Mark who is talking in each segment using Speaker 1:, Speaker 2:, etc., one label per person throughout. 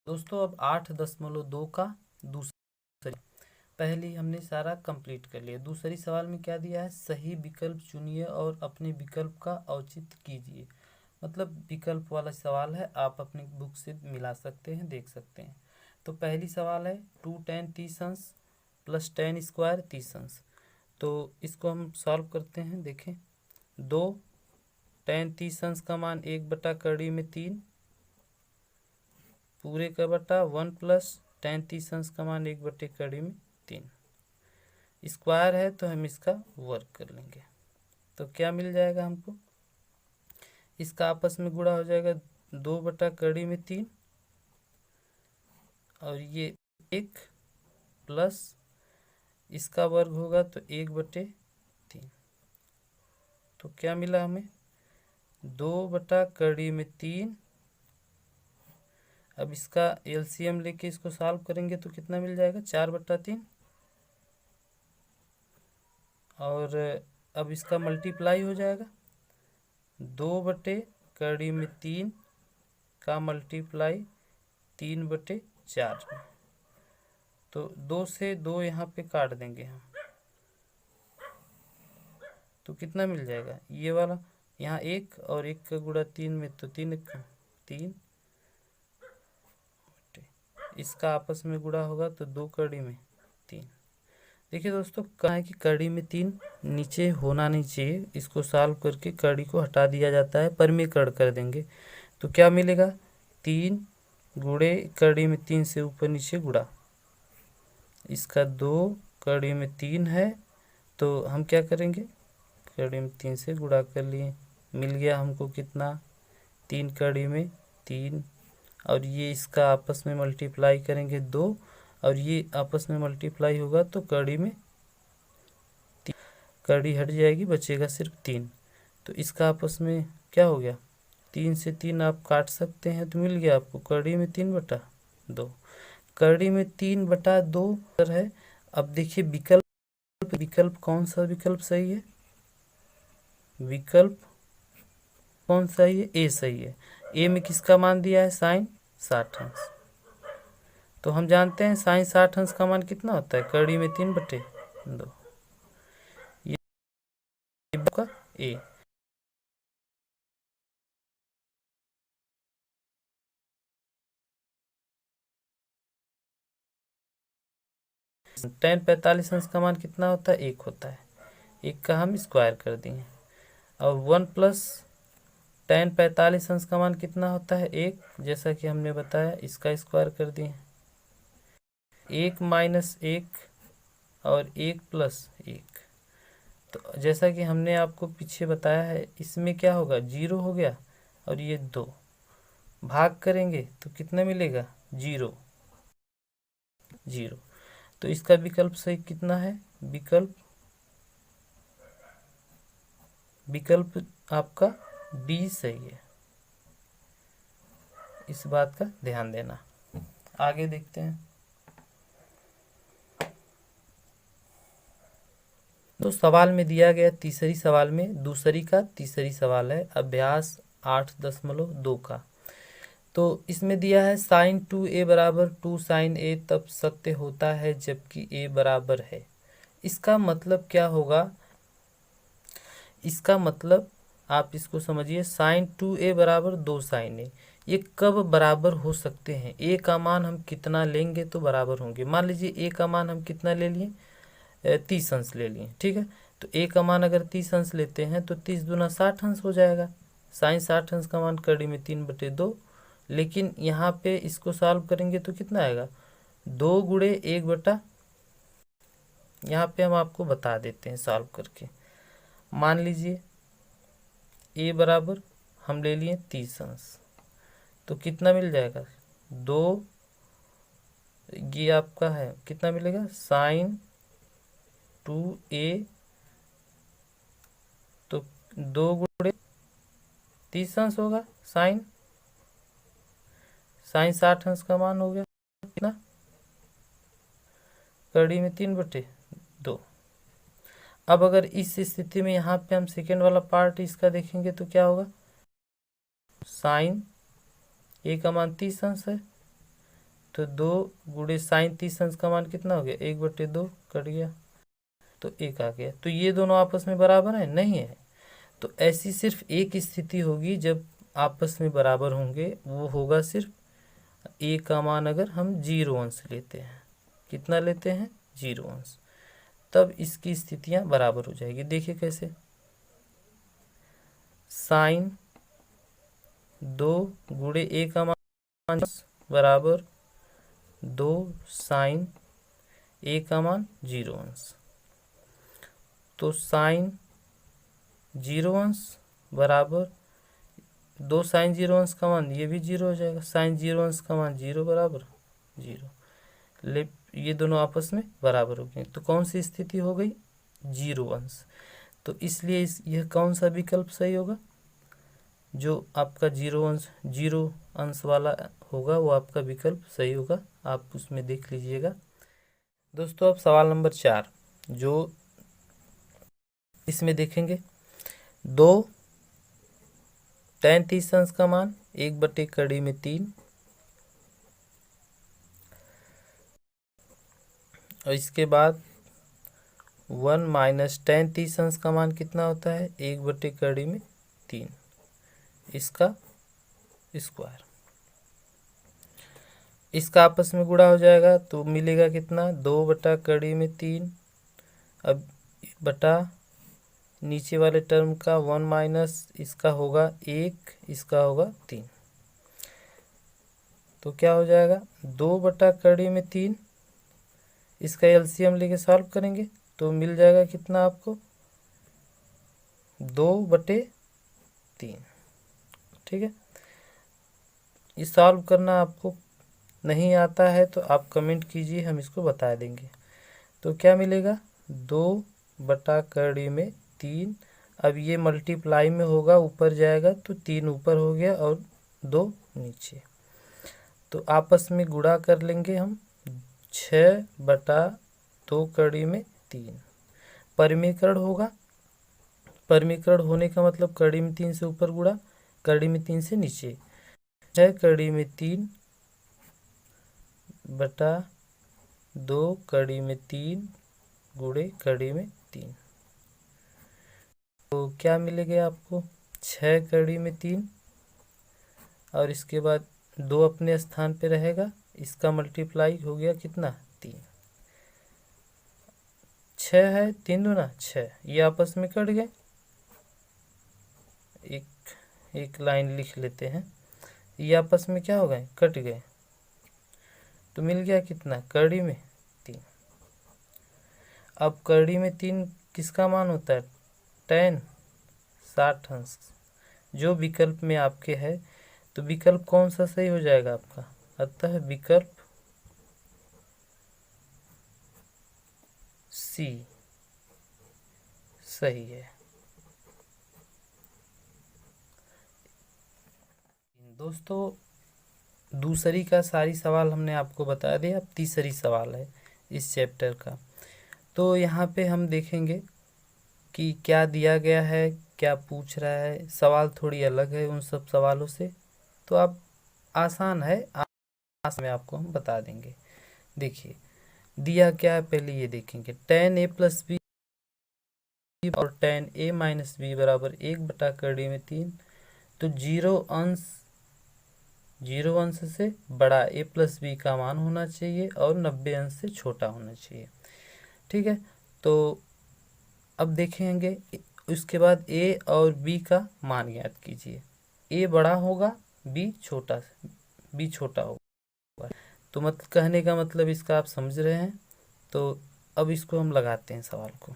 Speaker 1: दोस्तों अब 8.2 का दूसरी पहली हमने सारा कंप्लीट कर लिया। दूसरी सवाल में क्या दिया है, सही विकल्प चुनिए और अपने विकल्प का औचित्य कीजिए। मतलब विकल्प वाला सवाल है, आप अपनी बुक से मिला सकते हैं, देख सकते हैं। तो पहली सवाल है 2 tan 30 अंश प्लस tan स्क्वायर 30 अंश। तो इसको हम सॉल्व करते हैं। देखें, 2 tan 30 अंश का मान 1/3 पूरे का बटा 1 प्लस tan 30 अंश का मान 1/3 स्क्वायर है तो हम इसका वर्ग कर लेंगे। तो क्या मिल जाएगा हमको, इसका आपस में गुणा हो जाएगा 2/3 और ये 1 प्लस इसका वर्ग होगा तो 1/3। तो क्या मिला हमें, 2/3। अब इसका एलसीएम लेके इसको सॉल्व करेंगे तो कितना मिल जाएगा, 4/3। और अब इसका मल्टीप्लाई हो जाएगा, 2/3 का मल्टीप्लाई 3/4 में। तो 2 से 2 यहाँ पे काट देंगे हम, तो कितना मिल जाएगा, ये वाला यहाँ 1 और 1 का गुणा 3 में, तो 3 इसका आपस में गुणा होगा तो 2/3। देखिए दोस्तों, कहा है कि कड़ी में 3 नीचे होना नहीं चाहिए। इसको सॉल्व करके कड़ी को हटा दिया जाता है, परिमीकरण कर देंगे तो क्या मिलेगा, 3 गुणे कड़ी में 3 से ऊपर नीचे गुणा, इसका 2 कड़ी में 3 है तो हम क्या करेंगे, कड़ी में 3 से गुणा कर लिए, मिल गया हमको कितना, 3 कड़ी में 3। और ये इसका आपस में मल्टीप्लाई करेंगे 2 और ये आपस में मल्टीप्लाई होगा तो कड़ी में कड़ी हट जाएगी, बचेगा सिर्फ 3। तो इसका आपस में क्या हो गया, 3 से 3 आप काट सकते हैं तो मिल गया आपको कड़ी में 3/2। कड़ी में 3/2 है। अब देखिए विकल्प कौन सा विकल्प सही है, विकल्प कौन सही है, ए सही है। ए में किसका मान दिया है, sin 60 अंश। तो हम जानते हैं sin 60 अंश का मान कितना होता है, कड़ी में 3/2। ये का ए। tan 45 अंश का मान कितना होता है, 1 होता है। 1 का हम स्क्वायर कर दिए। और 1 प्लस tan 45 अंश का मान कितना होता है, 1, जैसा कि हमने बताया, इसका स्क्वायर कर दिए। 1 माइनस 1 और 1 प्लस 1। तो जैसा कि हमने आपको पीछे बताया है, इसमें क्या होगा, 0 हो गया और ये 2 भाग करेंगे तो कितना मिलेगा, 0। तो इसका विकल्प सही कितना है, विकल्प आपका डी सही है। इस बात का ध्यान देना। आगे देखते हैं। तो सवाल में दिया गया तीसरी सवाल में दूसरी का तीसरी सवाल है, अभ्यास 8.2 का। तो इसमें दिया है sin 2a बराबर 2 sin a तब सत्य होता है जबकि a बराबर है। इसका मतलब क्या होगा, इसका मतलब आप इसको समझिए, sin 2a बराबर 2 sin a, ये कब बराबर हो सकते हैं, a का मान हम कितना लेंगे तो बराबर होंगे। मान लीजिए a का मान हम कितना ले लिए, 30 अंश ले लिए, ठीक है। तो a का मान अगर 30 अंश लेते हैं तो 30 दूना 60 अंश हो जाएगा। sin 60 अंश का मान कड़ी में 3/2। लेकिन यहाँ पे इसको सॉल्व करेंगे तो कितना आएगा, 2 गुणे 1/, यहाँ पे हम आपको बता देते हैं सॉल्व करके। मान लीजिए a बराबर हम ले लिए 30 अंश, तो कितना मिल जाएगा, 2, ये आपका है कितना मिलेगा, sin 2a, तो 2 गुणे 30 अंश होगा, sin 60 अंश का मान हो गया कितना, कड़ी में 3/2। अब अगर इस स्थिति में यहाँ पे हम सेकेंड वाला पार्ट इसका देखेंगे तो क्या होगा, sin a का मान 30 अंश है तो 2 गुणे साइन 30 अंश का मान कितना हो गया, 1/2 कट गया तो 1 आ गया। तो ये दोनों आपस में बराबर है, नहीं है। तो ऐसी सिर्फ एक स्थिति होगी जब आपस में बराबर होंगे, वो होगा सिर्फ ए का मान अगर हम 0 अंश लेते हैं। कितना लेते हैं, 0 अंश, तब इसकी स्थितियां बराबर हो जाएगी। देखिए कैसे, साइन 2 गुणे ए का मान बराबर 2 साइन ए का मान 0 अंश। तो साइन 0 अंश बराबर 2 साइन 0 अंश का मान, ये भी 0 हो जाएगा। साइन 0 अंश का मान 0 बराबर 0, ले ये दोनों आपस में बराबर हो गए। तो कौन सी स्थिति हो गई, 0 अंश। तो इसलिए यह कौन सा विकल्प सही होगा, जो आपका 0 अंश वाला होगा वो आपका विकल्प सही होगा। आप उसमें देख लीजिएगा। दोस्तों अब सवाल नंबर 4 जो इसमें देखेंगे, 2 tan 30 अंश का मान 1/3 और इसके बाद 1 माइनस tan 30 अंश का मान कितना होता है, 1/3 इसका स्क्वायर। इसका आपस में गुणा हो जाएगा तो मिलेगा कितना, 2/3। अब बटा नीचे वाले टर्म का 1 माइनस इसका होगा 1, इसका होगा 3। तो क्या हो जाएगा, 2/3, इसका एलसीएम लेके सॉल्व करेंगे तो मिल जाएगा कितना आपको, 2/3। ठीक है, ये सॉल्व करना आपको नहीं आता है तो आप कमेंट कीजिए, हम इसको बता देंगे। तो क्या मिलेगा, 2/3। अब ये मल्टीप्लाई में होगा, ऊपर जाएगा तो 3 ऊपर हो गया और 2 नीचे। तो आपस में गुणा कर लेंगे हम, 6/2 परिमीकरण होगा। परिमीकरण होने का मतलब कड़ी में 3 से ऊपर गुणा, कड़ी में 3 से नीचे। 6/3/2 कड़ी में 3 गुणे कड़ी में 3। तो क्या मिलेगा आपको, 6/3 और इसके बाद 2 अपने स्थान पे रहेगा, इसका मल्टीप्लाई हो गया कितना, 3। 6 है, 3 दूना 6, ये आपस में कट गए। एक लाइन लिख लेते हैं, ये आपस में क्या हो गए, कट गए। तो मिल गया कितना, कड़ी में 3। अब कड़ी में 3 किसका मान होता है, tan 60 अंश, जो विकल्प में आपके है। तो विकल्प कौन सा सही हो जाएगा आपका, अतः विकल्प सी सही है। दोस्तों दूसरी का सारी सवाल हमने आपको बता दिया, अब तीसरी सवाल है इस चैप्टर का। तो यहाँ पे हम देखेंगे कि क्या दिया गया है, क्या पूछ रहा है। सवाल थोड़ी अलग है उन सब सवालों से, तो आप आसान है, आसान में आपको हम बता देंगे। देखिए दिया क्या है, पहले ये देखेंगे, tan a + b और tan a - b बराबर 1/3। तो 0 अंश से बड़ा a + b का मान होना चाहिए और 90 अंश से छोटा होना चाहिए। ठीक है, तो अब देखेंगे उसके बाद a और b का मान ज्ञात कीजिए। a बड़ा होगा, b छोटा होगा। तो मतलब कहने का मतलब इसका आप समझ रहे हैं। तो अब इसको हम लगाते हैं सवाल को।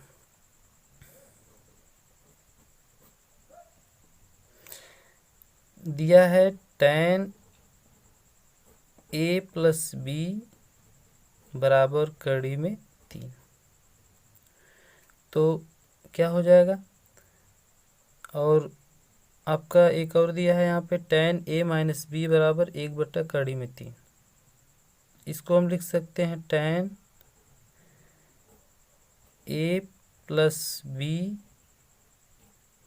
Speaker 1: दिया है tan a + b बराबर कड़ी में 3। तो क्या हो जाएगा, और आपका एक और दिया है यहाँ पे tan a - b बराबर 1/3। इसको हम लिख सकते हैं tan a + b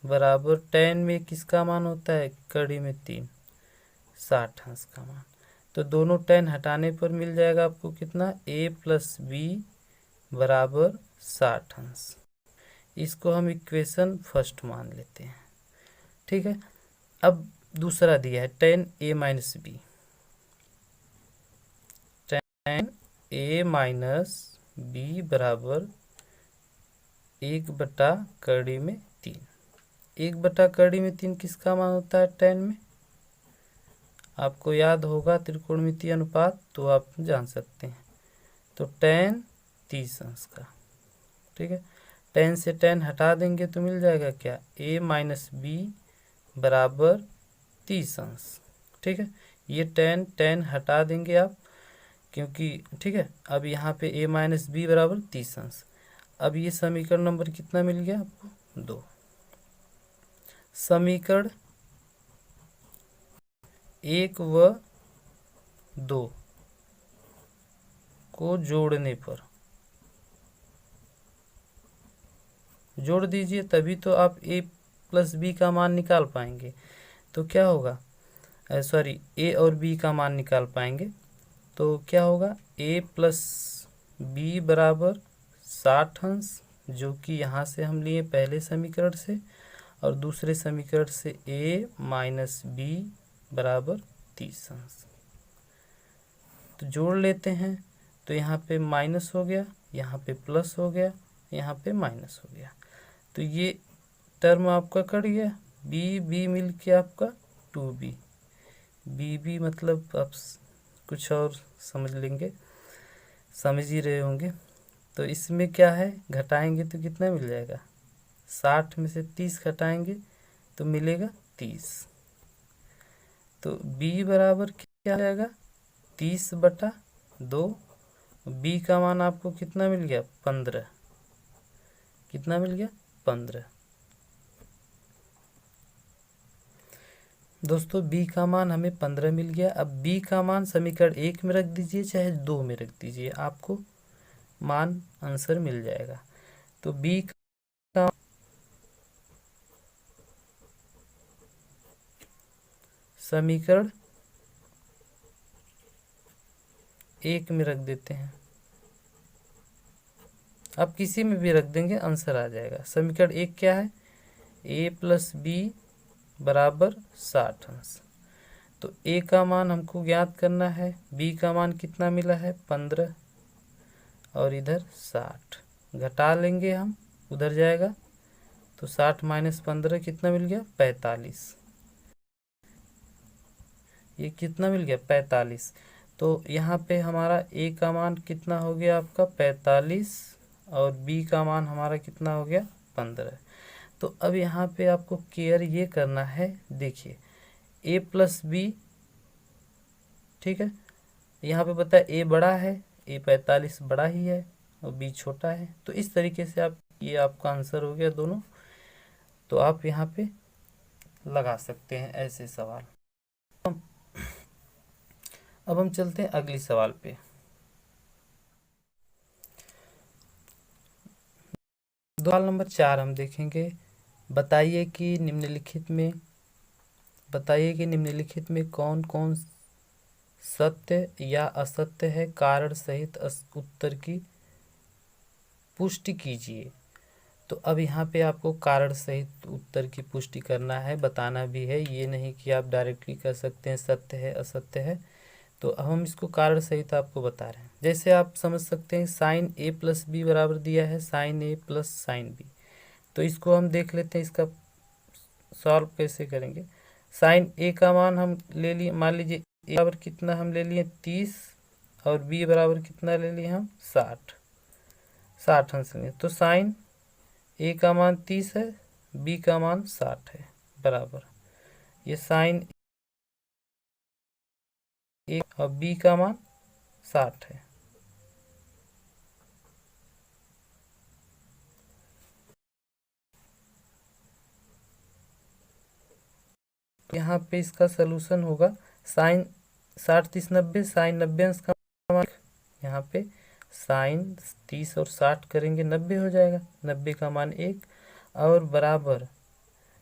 Speaker 1: बराबर, tan में किसका मान होता है, कड़ी में 3, 60 अंश का मान। तो दोनों टेन हटाने पर मिल जाएगा आपको कितना, a प्लस बी बराबर 60 अंश। इसको हम इक्वेशन फर्स्ट मान लेते हैं। ठीक है, अब दूसरा दिया है टेन ए माइनस बी, टेन ए माइनस बी बराबर 1/3। 1/3 किसका मान होता है टेन में, आपको याद होगा त्रिकोणमितीय अनुपात, तो आप जान सकते हैं। तो टेन 30 अंश का। ठीक है, टेन से टेन हटा देंगे तो मिल जाएगा क्या, a माइनस बी बराबर 30 अंश। ठीक है, ये टेन टेन हटा देंगे आप, क्योंकि ठीक है, अब यहाँ पे a माइनस बी बराबर 30 अंश। अब ये समीकरण नंबर कितना मिल गया आपको, 2। समीकरण 1 व 2 को जोड़ने पर, जोड़ दीजिए तभी तो आप a प्लस बी का मान निकाल पाएंगे। तो क्या होगा, सॉरी a और b का मान निकाल पाएंगे। तो क्या होगा, a प्लस बी बराबर 60 अंश, जो कि यहाँ से हम लिए पहले समीकरण से, और दूसरे समीकरण से a माइनस बी बराबर 30 अंश। तो जोड़ लेते हैं, तो यहाँ पे माइनस हो गया, यहाँ पे प्लस हो गया, यहाँ पे माइनस हो गया। तो ये टर्म आपका कट गया, बी बी मिल के आपका 2b। बी मतलब आप कुछ और समझ लेंगे, समझ ही रहे होंगे। तो इसमें क्या है, घटाएंगे तो कितना मिल जाएगा, 60 में से 30 घटाएंगे तो मिलेगा 30। तो b बराबर क्या हो जाएगा, 30/2। b का मान आपको कितना मिल गया, 15। कितना मिल गया, 15। दोस्तों b का मान हमें 15 मिल गया। अब b का मान समीकरण 1 में रख दीजिए चाहे 2 में रख दीजिए, आपको मान आंसर मिल जाएगा। तो b का समीकरण 1 में रख देते हैं, आप किसी में भी रख देंगे आंसर आ जाएगा। समीकरण 1 क्या है, a प्लस बी बराबर 60 अंश। तो a का मान हमको ज्ञात करना है, b का मान कितना मिला है 15, और इधर 60 घटा लेंगे हम, उधर जाएगा तो 60 माइनस 15 कितना मिल गया, 45। ये कितना मिल गया, 45। तो यहाँ पे हमारा a का मान कितना हो गया आपका 45, और b का मान हमारा कितना हो गया 15। तो अब यहाँ पे आपको केयर ये करना है, देखिए a प्लस बी, ठीक है, यहाँ पे पता है a बड़ा है, a 45 बड़ा ही है और b छोटा है। तो इस तरीके से आप, ये आपका आंसर हो गया दोनों। तो आप यहाँ पे लगा सकते हैं ऐसे सवाल। अब हम चलते हैं अगली सवाल पे। सवाल नंबर 4 हम देखेंगे। बताइए कि निम्नलिखित में कौन कौन सत्य या असत्य है, कारण सहित उत्तर की पुष्टि कीजिए। तो अब यहाँ पे आपको कारण सहित उत्तर की पुष्टि करना है, बताना भी है, ये नहीं कि आप डायरेक्टली कर सकते हैं सत्य है असत्य है। तो अब हम इसको कारण सहित आपको बता रहे हैं। जैसे आप समझ सकते हैं साइन a प्लस बी बराबर दिया है sine a plus sine B. तो इसको हम देख लेते हैं, इसका सॉल्व कैसे करेंगे। साइन a का मान हम ले लिए, मान लीजिए a बराबर कितना हम ले लिए 30, और b बराबर कितना ले लिए हम 60 अंश लेंगे। तो साइन a का मान 30 है, b का मान 60 है, बराबर ये साइन a और b का मान 60 है। यहाँ पे इसका सलूशन होगा साइन 60 30 90, साइन 90 अंश का मान, यहाँ पे साइन 30 और 60 करेंगे 90 हो जाएगा, 90 का मान 1, और बराबर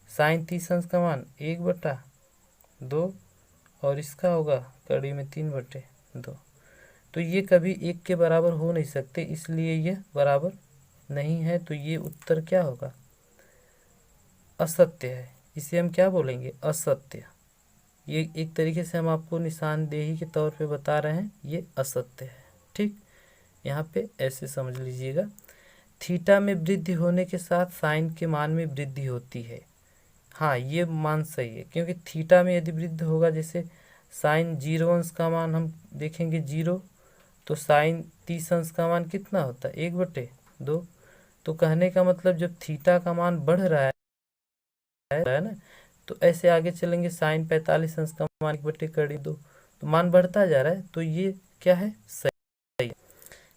Speaker 1: साइन 30 अंश का मान 1/2, और इसका होगा कड़ी में 3/2। तो ये कभी 1 के बराबर हो नहीं सकते, इसलिए ये बराबर नहीं है। तो ये उत्तर क्या होगा? असत्य है। इसे हम क्या बोलेंगे? असत्य। ये एक तरीके से हम आपको निशानदेही के तौर पे बता रहे हैं, ये असत्य है। ठीक, यहाँ पे ऐसे समझ लीजिएगा। थीटा में वृद्धि होने के साथ साइन के मान में वृद्धि होती है। हाँ, ये मान सही है, क्योंकि थीटा में यदि वृद्धि होगा, जैसे साइन 0 अंश का मान हम देखेंगे 0, तो साइन 30 अंश का मान कितना होता है? 1/2। तो कहने का मतलब जब थीटा का मान बढ़ रहा है ना, तो ऐसे आगे चलेंगे, साइन 45 अंश का मान 1/2, तो मान बढ़ता जा रहा है। तो ये क्या है? सही।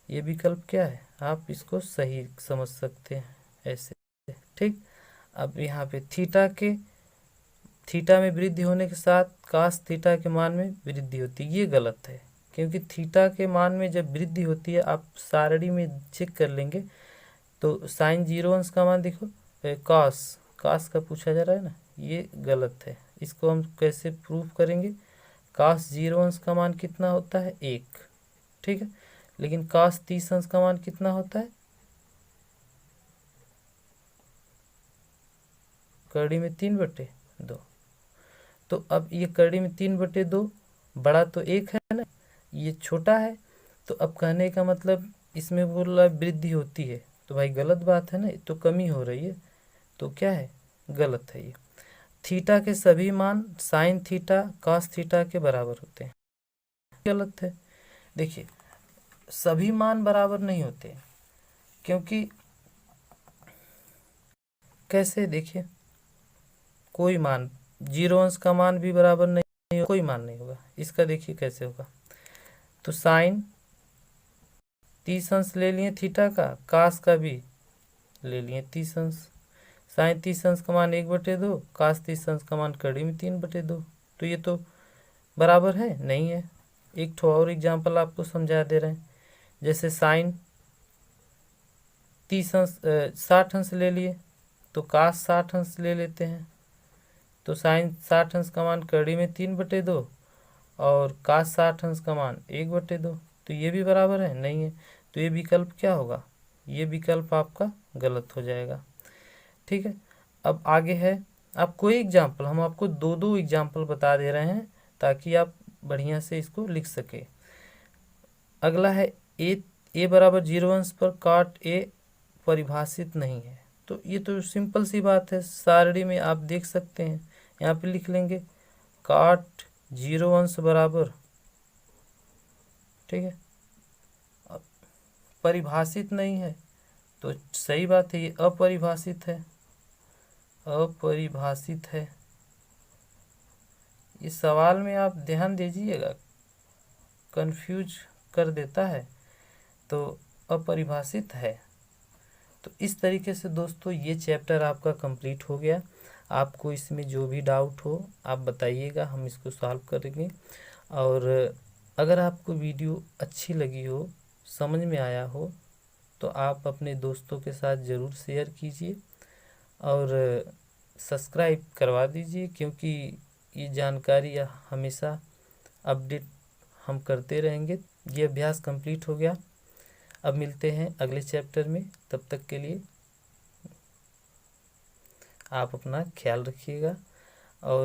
Speaker 1: ये विकल्प क्या है? आप इसको सही समझ सकते हैं ऐसे। ठीक, अब यहाँ पे थीटा में वृद्धि होने के साथ कास थीटा के मान में वृद्धि होती है, ये गलत है। क्योंकि थीटा के मान में जब वृद्धि होती है, आप सारणी में चेक कर लेंगे, तो साइन 0 अंश का मान देखो, कास का पूछा जा रहा है ना, ये गलत है। इसको हम कैसे प्रूफ करेंगे? कास 0 अंश का मान कितना होता है? 1। ठीक है, लेकिन कास 30 अंश का मान कितना होता है? कड़ी में 3/2। तो अब ये कड़ी में 3/2, बड़ा तो 1 है ना, ये छोटा है। तो अब कहने का मतलब इसमें बोल रहा है वृद्धि होती है, तो भाई गलत बात है ना, तो कमी हो रही है, तो क्या है? गलत है ये। थीटा के सभी मान साइन थीटा कॉस थीटा के बराबर होते हैं, गलत है। देखिए, सभी मान बराबर नहीं होते, क्योंकि कैसे? देखिए, कोई मान 0 अंश का मान भी बराबर नहीं, कोई मान नहीं होगा इसका। देखिए कैसे होगा, तो साइन 30 अंश ले लिए थीटा का, कास का भी ले लिए 30 अंश। साइन 30 अंश का मान 1/2, कास 30 अंश का मान कड़ी में 3/2। तो ये तो बराबर है नहीं है। एक ठो और एग्जाम्पल आपको समझा दे रहे हैं, जैसे साइन 60 अंश ले लिए, तो कास 60 अंश ले लेते हैं। तो साइन 60 अंश का मान कड़ी में 3/2 और कास 60 अंश का मान 1/2। तो ये भी बराबर है नहीं है। तो ये विकल्प क्या होगा? ये विकल्प आपका गलत हो जाएगा। ठीक है, अब आगे है, आप कोई एग्जाम्पल, हम आपको दो एग्जाम्पल बता दे रहे हैं ताकि आप बढ़िया से इसको लिख सके। अगला है ए बराबर 0 अंश पर काट ए परिभाषित नहीं है। तो ये तो सिंपल सी बात है, सारणी में आप देख सकते हैं, यहाँ पे लिख लेंगे काट 0 अंश बराबर, ठीक है, परिभाषित नहीं है, तो सही बात है, ये अपरिभाषित है, अपरिभाषित है। इस सवाल में आप ध्यान दीजिएगा, कंफ्यूज कर देता है, तो अपरिभाषित है। तो इस तरीके से दोस्तों ये चैप्टर आपका कंप्लीट हो गया। आपको इसमें जो भी डाउट हो आप बताइएगा, हम इसको सॉल्व करेंगे। और अगर आपको वीडियो अच्छी लगी हो, समझ में आया हो, तो आप अपने दोस्तों के साथ ज़रूर शेयर कीजिए और सब्सक्राइब करवा दीजिए, क्योंकि ये जानकारी हमेशा अपडेट हम करते रहेंगे। ये अभ्यास कंप्लीट हो गया। अब मिलते हैं अगले चैप्टर में, तब तक के लिए आप अपना ख्याल रखिएगा।